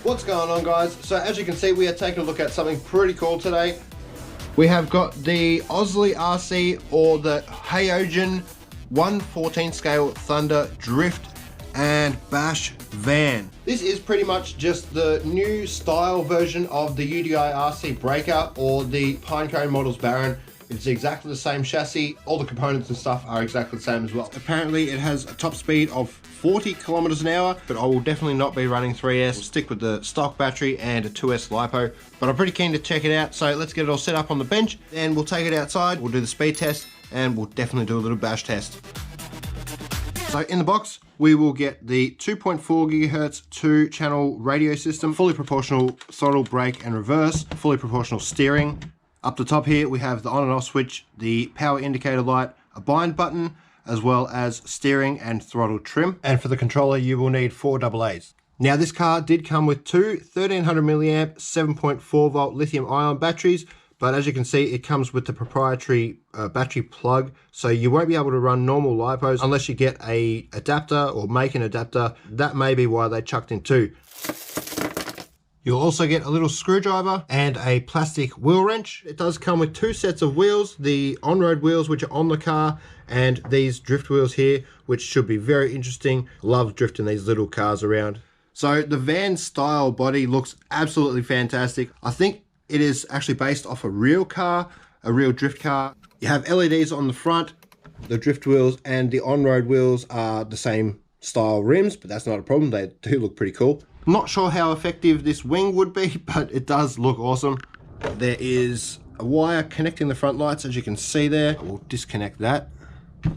What's going on, guys? So as you can see, we are taking a look at something pretty cool today. We have got the Owsley RC, or the Haojun 1/14 scale Thunder Drift and Bash van. This is pretty much just the new style version of the UDI RC Breaker or the Pinecone Models Baron. It's exactly the same chassis. All the components and stuff are exactly the same as well. Apparently it has a top speed of 40 kilometers an hour, but I will definitely not be running 3S. We'll stick with the stock battery and a 2S LiPo, but I'm pretty keen to check it out. So let's get it all set up on the bench and we'll take it outside. We'll do the speed test and we'll definitely do a little bash test. So in the box, we will get the 2.4 gigahertz 2-channel radio system, fully proportional throttle, brake and reverse, fully proportional steering. Up the top here, we have the on and off switch, the power indicator light, a bind button, as well as steering and throttle trim. And for the controller, you will need 4 AA's. Now, this car did come with two 1300 milliamp, 7.4 volt lithium ion batteries, but as you can see, it comes with the proprietary battery plug, so you won't be able to run normal LiPos unless you get a adapter or make an adapter. That may be why they chucked in two. You'll also get a little screwdriver and a plastic wheel wrench. It does come with two sets of wheels, the on-road wheels which are on the car and these drift wheels here, which should be very interesting. Love drifting these little cars around. So the van style body looks absolutely fantastic. I think it is actually based off a real car, a real drift car. You have LEDs on the front, the drift wheels and the on-road wheels are the same style rims, but that's not a problem. They do look pretty cool. Not sure how effective this wing would be, but it does look awesome. There is a wire connecting the front lights, as you can see there. I will disconnect that. There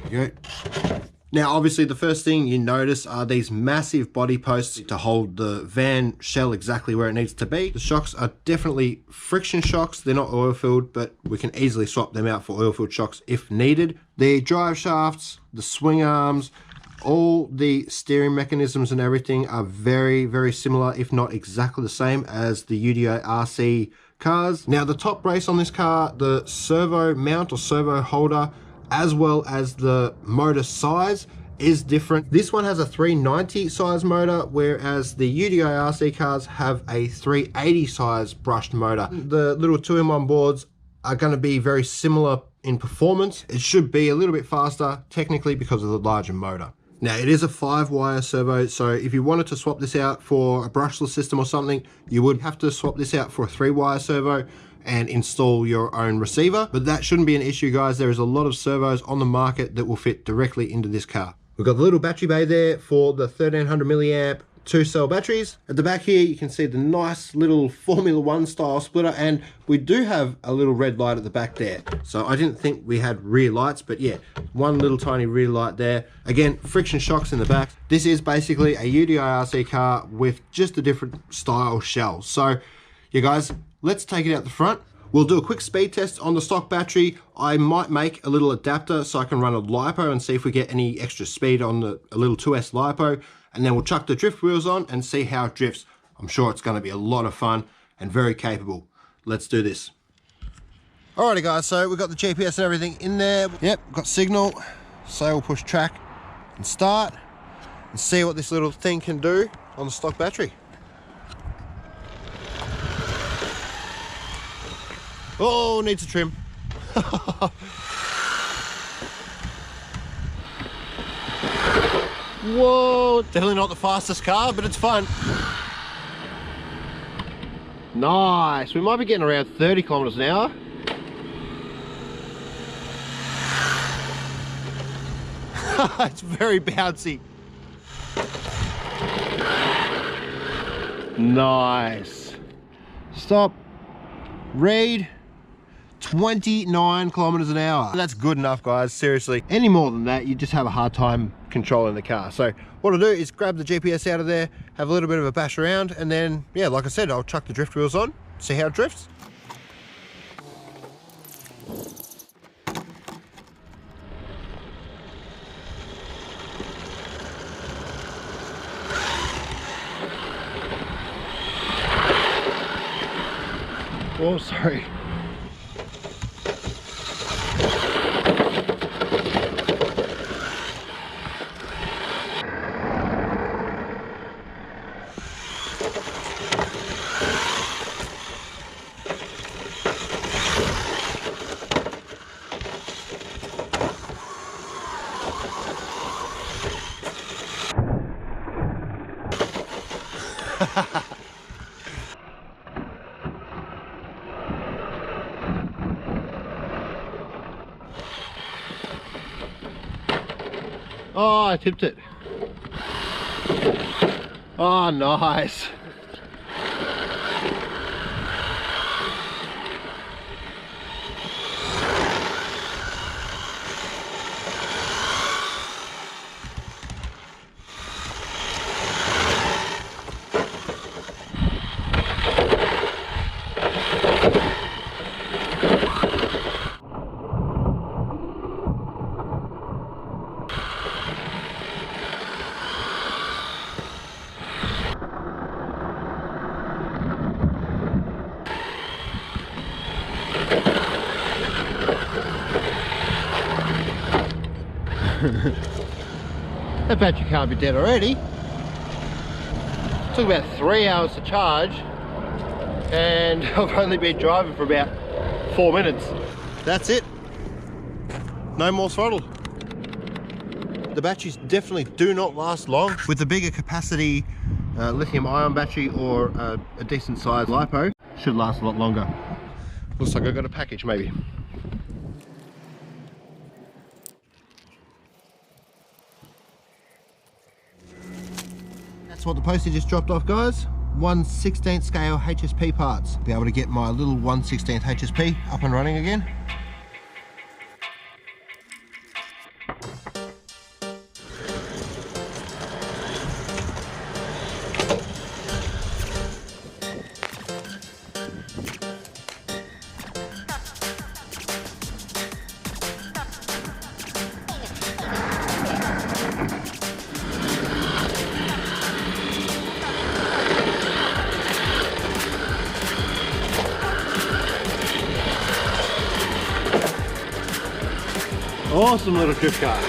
you go. Now, obviously, the first thing you notice are these massive body posts to hold the van shell exactly where it needs to be. The shocks are definitely friction shocks. They're not oil-filled, but we can easily swap them out for oil-filled shocks if needed. The drive shafts, the swing arms, all the steering mechanisms and everything are very, very similar, if not exactly the same as the UDI RC cars. Now, the top brace on this car, the servo mount or servo holder, as well as the motor size is different. This one has a 390 size motor, whereas the UDI RC cars have a 380 size brushed motor. The little 2-in-1 boards are going to be very similar in performance. It should be a little bit faster technically because of the larger motor. Now, it is a 5-wire servo, so if you wanted to swap this out for a brushless system or something, you would have to swap this out for a 3-wire servo and install your own receiver. But that shouldn't be an issue, guys. There is a lot of servos on the market that will fit directly into this car. We've got the little battery bay there for the 1300 milliamp 2-cell batteries. At the back here, you can see the nice little Formula 1 style splitter, and we do have a little red light at the back there. So I didn't think we had rear lights, but yeah, one little tiny rear light there. Again, friction shocks in the back. This is basically a UDI RC car with just a different style shell. So yeah, guys, let's take it out the front. We'll do a quick speed test on the stock battery. I might make a little adapter so I can run a LiPo and see if we get any extra speed on a little 2S LiPo. And then we'll chuck the drift wheels on and see how it drifts. I'm sure it's going to be a lot of fun and very capable. Let's do this. Alrighty, guys, so we've got the GPS and everything in there. Yep, got signal. So we'll push track and start and see what this little thing can do on the stock battery. Oh, needs a trim. Whoa, definitely not the fastest car, but it's fun. Nice, we might be getting around 30 kilometers an hour. It's very bouncy. Nice. Stop, read, 29 kilometers an hour. That's good enough, guys, seriously. Any more than that, you just have a hard time controlling the car. So what I'll do is grab the GPS out of there, have a little bit of a bash around, and then, yeah, like I said, I'll chuck the drift wheels on, see how it drifts. Oh, sorry. Oh, I tipped it. Oh, nice. That battery can't be dead already. It took about 3 hours to charge and I've only been driving for about 4 minutes. That's it. No more throttle. The batteries definitely do not last long. With the bigger capacity lithium ion battery or a decent sized Lipo, should last a lot longer. Looks like I've got a package maybe. That's what the postie just dropped off, guys. 1/16 scale HSP parts. Be able to get my little 1/16 HSP up and running again. Awesome little drift car.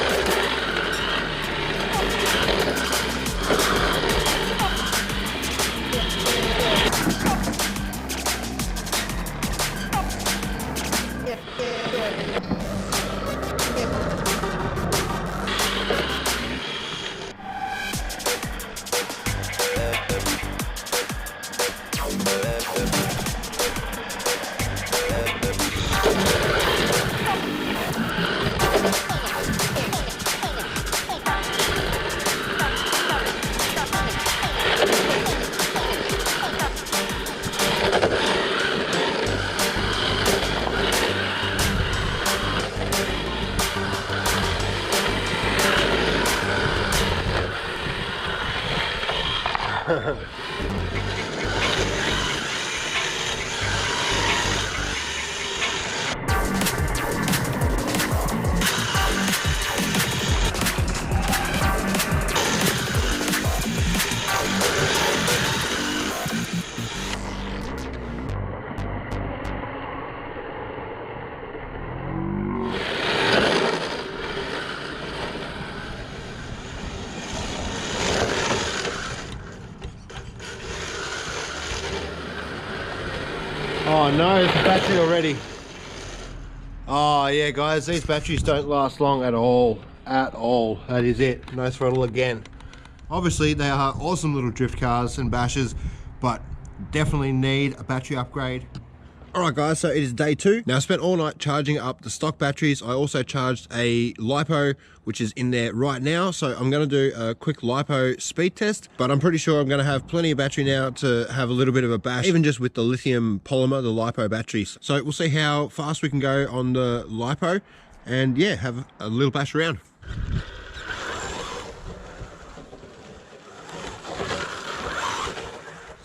Oh no, it's a battery already. Oh yeah guys, these batteries don't last long at all. At all. That is it. No throttle again. Obviously they are awesome little drift cars and bashes, but definitely need a battery upgrade. Alright guys, so it is day 2. Now I spent all night charging up the stock batteries. I also charged a Lipo, which is in there right now. So I'm going to do a quick Lipo speed test, but I'm pretty sure I'm going to have plenty of battery now to have a little bit of a bash, even just with the lithium polymer, the Lipo batteries. So we'll see how fast we can go on the Lipo and yeah, have a little bash around.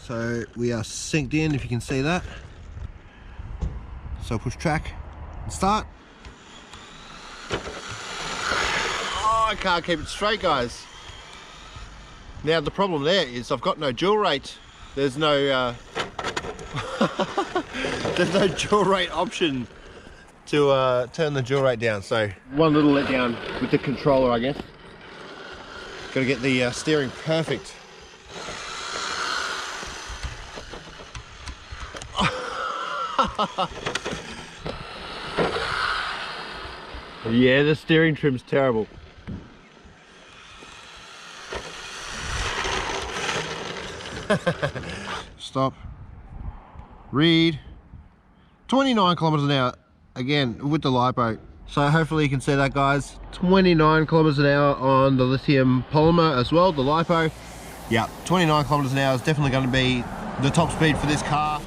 So we are synced in, if you can see that. So push track and start. Oh, I can't keep it straight, guys. Now the problem there is I've got no dual rate. There's no there's no dual rate option to turn the dual rate down. So one little letdown with the controller, I guess. Got to get the steering perfect. Yeah, the steering trim's terrible. Stop. Read. 29 kilometers an hour again with the Lipo. So hopefully you can see that, guys. 29 kilometers an hour on the lithium polymer as well, the Lipo. Yeah, 29 kilometers an hour is definitely going to be the top speed for this car.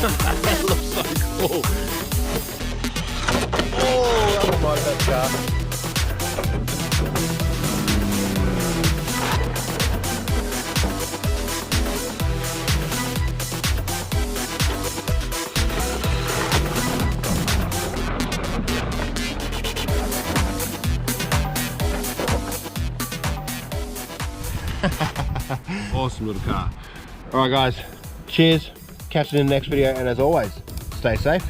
That looks so cool. Oh, I don't like that car. Awesome little car. All right, guys. Cheers. Catch you in the next video, and as always, stay safe.